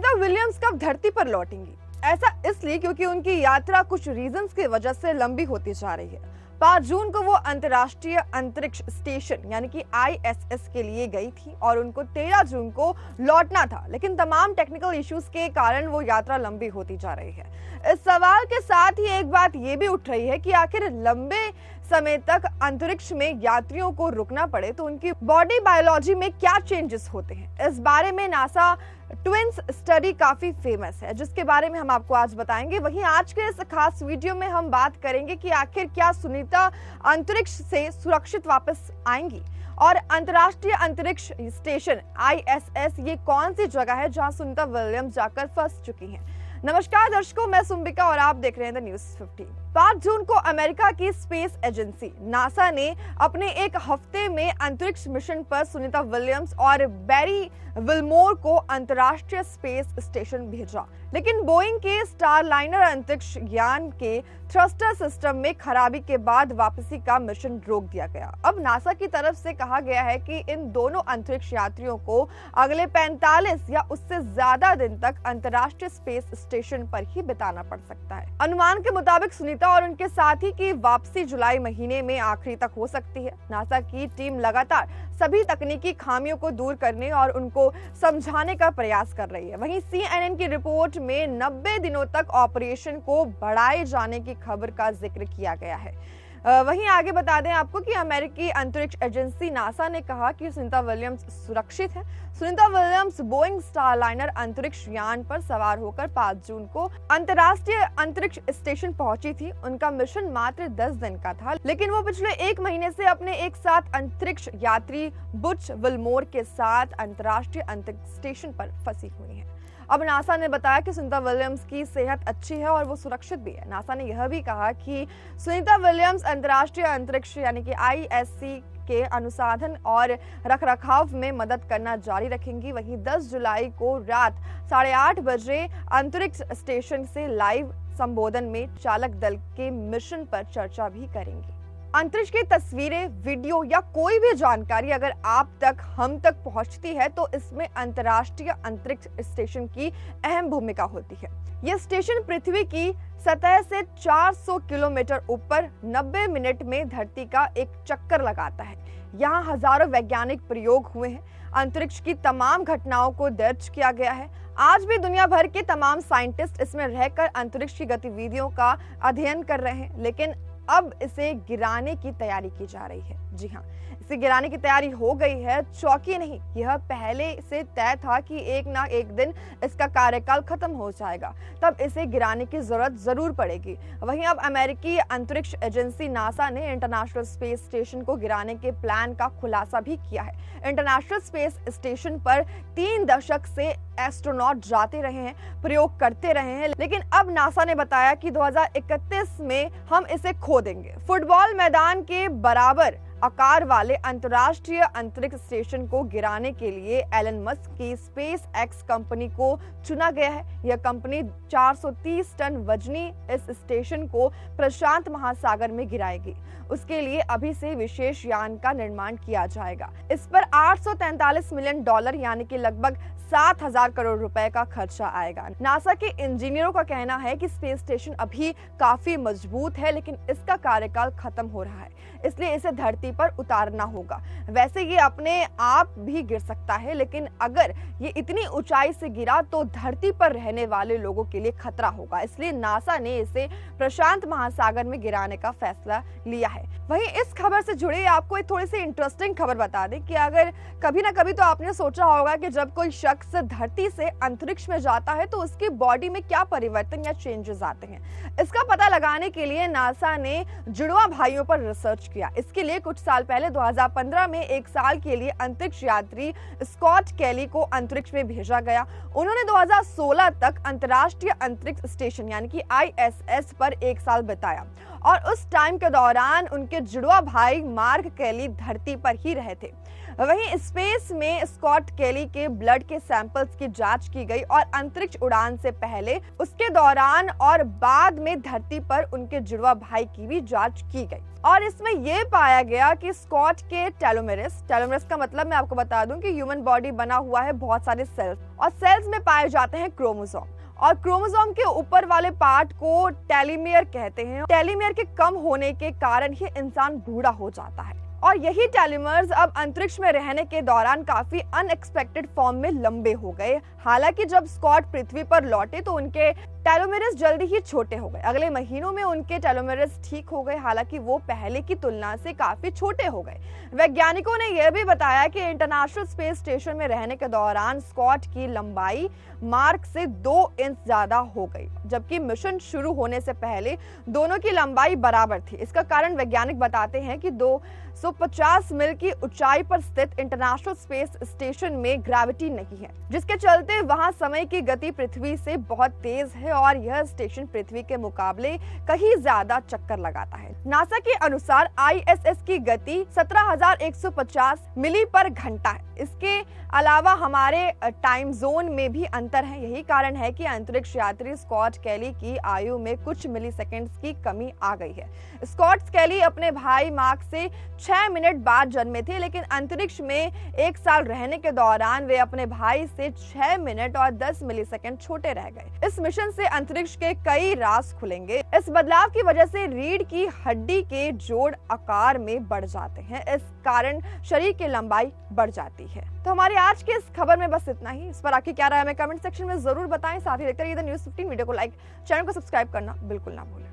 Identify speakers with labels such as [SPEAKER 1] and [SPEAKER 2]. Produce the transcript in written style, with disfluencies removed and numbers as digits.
[SPEAKER 1] Sunita Williams कब धरती पर लौटेंगी? ऐसा इसलिए क्योंकि उनकी यात्रा कुछ रीजंस की वजह से लंबी होती जा रही है। 5 जून को वो अंतर्राष्ट्रीय अंतरिक्ष स्टेशन यानी कि ISS के लिए गई थी और उनको 13 जून को लौटना था, लेकिन तमाम टेक्निकल इश्यूज के कारण वो यात्रा लंबी होती जा रही है। इस सवाल के साथ ही एक बात ये भी उठ रही है कि आखिर लंबे समय तक अंतरिक्ष में यात्रियों को रुकना पड़े तो उनकी बॉडी बायोलॉजी में क्या चेंजेस होते हैं। इस बारे में नासा ट्विन्स स्टडी काफी फेमस है, जिसके बारे में हम आपको आज बताएंगे। वहीं आज के इस खास वीडियो में हम बात करेंगे कि आखिर क्या सुनीता अंतरिक्ष से सुरक्षित वापस आएंगी और अंतर्राष्ट्रीय अंतरिक्ष स्टेशन ISS ये कौन सी जगह है जहां सुनीता विलियम्स जाकर फंस चुकी हैं। नमस्कार दर्शकों, मैं सुंबिका और आप देख रहे हैं द न्यूज़ 15। 5 जून को अमेरिका की स्पेस एजेंसी नासा ने अपने एक हफ्ते में अंतरिक्ष मिशन पर सुनीता विलियम्स और बैरी विलमोर को अंतर्राष्ट्रीय स्पेस स्टेशन भेजा, लेकिन बोइंग के स्टारलाइनर अंतरिक्ष यान के थ्रस्टर सिस्टम में खराबी के बाद वापसी का मिशन रोक दिया गया। अब नासा की तरफ से कहा गया है कि इन दोनों अंतरिक्ष यात्रियों को अगले 45 या उससे ज्यादा दिन तक अंतर्राष्ट्रीय स्पेस स्टेशन पर ही बिताना पड़ सकता है। अनुमान के मुताबिक सुनीता और उनके साथी की वापसी जुलाई महीने में आखिरी तक हो सकती है। नासा की टीम लगातार सभी तकनीकी खामियों को दूर करने और उनको समझाने का प्रयास कर रही है। वहीं CNN की रिपोर्ट में 90 दिनों तक ऑपरेशन को बढ़ाए जाने की खबर का जिक्र किया गया है। वहीं आगे बता दें आपको कि अमेरिकी अंतरिक्ष एजेंसी नासा ने कहा कि सुनीता विलियम्स सुरक्षित है। सुनीता विलियम्स बोइंग स्टारलाइनर अंतरिक्ष यान पर सवार होकर 5 जून को अंतर्राष्ट्रीय अंतरिक्ष स्टेशन पहुंची थी। उनका मिशन मात्र 10 दिन का था, लेकिन वो पिछले 1 महीने से अपने एक साथ अंतरिक्ष यात्री बुच विलमोर के साथ अंतर्राष्ट्रीय अंतरिक्ष स्टेशन पर फंसी हुई है। अब नासा ने बताया कि सुनीता विलियम्स की सेहत अच्छी है और वो सुरक्षित भी है। नासा ने यह भी कहा कि सुनीता विलियम्स अंतर्राष्ट्रीय अंतरिक्ष यानी कि ISS के अनुसंधान और रखरखाव में मदद करना जारी रखेंगी। वहीं 10 जुलाई को रात 8:30 बजे अंतरिक्ष स्टेशन से लाइव संबोधन में चालक दल के मिशन पर चर्चा भी करेंगी। अंतरिक्ष की तस्वीरें, वीडियो या कोई भी जानकारी अगर आप तक, हम तक पहुंचती है तो इसमें अंतर्राष्ट्रीय अंतरिक्ष स्टेशन की अहम भूमिका होती है। यह स्टेशन पृथ्वी की सतह से 400 किलोमीटर ऊपर 90 मिनट में धरती का एक चक्कर लगाता है। यहाँ हजारों वैज्ञानिक प्रयोग हुए हैं। अंतरिक्ष की तमाम घटनाओं को दर्ज किया गया है। आज भी दुनिया भर के तमाम साइंटिस्ट इसमें रहकर अंतरिक्ष की गतिविधियों का अध्ययन कर रहे हैं, लेकिन अब इसे गिराने की तैयारी की जा रही है। जी हाँ, इसे गिराने की तैयारी हो गई है। चौंकी नहीं, यह पहले से तय था कि एक ना एक दिन इसका कार्यकाल खत्म हो जाएगा, तब इसे गिराने की जरूरत जरूर पड़ेगी। वहीं अब अमेरिकी अंतरिक्ष एजेंसी नासा ने इंटरनेशनल स्पेस स्टेशन को गिराने के प्लान का खुलासा भी किया है। इंटरनेशनल स्पेस स्टेशन पर 3 दशक से एस्ट्रोनॉट जाते रहे हैं, प्रयोग करते रहे हैं, लेकिन अब नासा ने बताया कि 2031 में हम इसे खो देंगे। फुटबॉल मैदान के बराबर आकार वाले अंतर्राष्ट्रीय अंतरिक्ष स्टेशन को गिराने के लिए एलन मस्क की स्पेस एक्स कंपनी को चुना गया है। यह कंपनी 430 टन वजनी इस स्टेशन को प्रशांत महासागर में गिराएगी। उसके लिए अभी से विशेष यान का निर्माण किया जाएगा। इस पर $843 मिलियन यानी कि लगभग 7,000 करोड़ रुपए का खर्चा आएगा। नासा के इंजीनियरों का कहना है कि स्पेस स्टेशन अभी काफी मजबूत है, लेकिन इसका कार्यकाल खत्म हो रहा है, इसलिए इसे धरती पर उतारना होगा। वैसे ये अपने आप भी गिर सकता है, लेकिन अगर ये इतनी ऊंचाई से गिरा तो धरती पर रहने वाले लोगों के लिए खतरा होगा। इसलिए नासा ने इसे प्रशांत महासागर में गिराने का फैसला लिया है। वहीं इस खबर से जुड़े आपको एक थोड़ी सी इंटरेस्टिंग खबर बता दें कि अगर कभी ना कभी तो आपने सोचा होगा कि जब कोई शख्स धरती से अंतरिक्ष में जाता है तो उसकी बॉडी में क्या परिवर्तन या चेंजेस आते हैं। इसका पता लगाने के लिए नासा ने जुड़वा भाइयों पर रिसर्च किया। इसके लिए कुछ साल पहले 2015 में 1 साल के लिए अंतरिक्ष यात्री स्कॉट कैली को अंतरिक्ष में भेजा गया। उन्होंने 2016 तक अंतर्राष्ट्रीय अंतरिक्ष स्टेशन यानी कि ISS पर 1 साल बिताया और उस टाइम के दौरान उनके जुड़वा भाई मार्क कैली धरती पर ही रहे थे। वहीं स्पेस में स्कॉट केली के ब्लड के सैंपल्स की जांच की गई और अंतरिक्ष उड़ान से पहले, उसके दौरान और बाद में धरती पर उनके जुड़वा भाई की भी जांच की गई और इसमें यह पाया गया कि स्कॉट के टेलोमेरस का मतलब मैं आपको बता दूं कि ह्यूमन बॉडी बना हुआ है बहुत सारे सेल्स और सेल्स में पाए जाते हैं क्रोमोसोम और क्रोमोसोम के ऊपर वाले पार्ट को टेलोमेयर कहते हैं। टेलोमेयर के कम होने के कारण ही इंसान बूढ़ा हो जाता है और यही टेलोमेर्स अब अंतरिक्ष में रहने के दौरान काफी अनएक्सपेक्टेड फॉर्म में लंबे हो गए। हालांकि जब स्कॉट पृथ्वी पर लौटे तो उनके टेलोमेरस जल्दी ही छोटे हो गए। अगले महीनों में उनके टेलोमेरस ठीक हो गए, हालांकि वो पहले की तुलना से काफी छोटे हो गए। वैज्ञानिकों ने यह भी बताया कि इंटरनेशनल स्पेस स्टेशन में रहने के दौरान स्कॉट की लंबाई मार्क से 2 इंच ज्यादा हो गई, जबकि मिशन शुरू होने से पहले दोनों की लंबाई बराबर थी। इसका कारण वैज्ञानिक बताते हैं कि 250 मील की ऊंचाई पर स्थित इंटरनेशनल स्पेस स्टेशन में ग्रेविटी नहीं है, जिसके चलते वहां समय की गति पृथ्वी से बहुत तेज है और यह स्टेशन पृथ्वी के मुकाबले कहीं ज्यादा चक्कर लगाता है। नासा के अनुसार ISS की गति 17,150 मिली पर घंटा है। इसके अलावा हमारे टाइम जोन में भी अंतर है। यही कारण है कि अंतरिक्ष यात्री स्कॉट केली की आयु में कुछ मिलीसेकंड्स की कमी आ गई है। स्कॉट केली अपने भाई मार्क से 6 मिनट बाद जन्मे थे, लेकिन अंतरिक्ष में 1 साल रहने के दौरान वे अपने भाई से 6 मिनट और 10 मिलीसेकंड छोटे रह गए। इस मिशन से अंतरिक्ष के कई राज खुलेंगे। इस बदलाव की वजह से रीढ़ की हड्डी के जोड़ आकार में बढ़ जाते हैं। इस कारण शरीर की लंबाई बढ़ जाती है। तो हमारी आज की इस खबर में बस इतना ही। इस पर आपकी क्या राय है हमें कमेंट सेक्शन में जरूर बताएं। साथ ही देखते रहिए न्यूज़ 15 वीडियो को लाइक, चैनल को सब्सक्राइब करना बिल्कुल ना भूलें।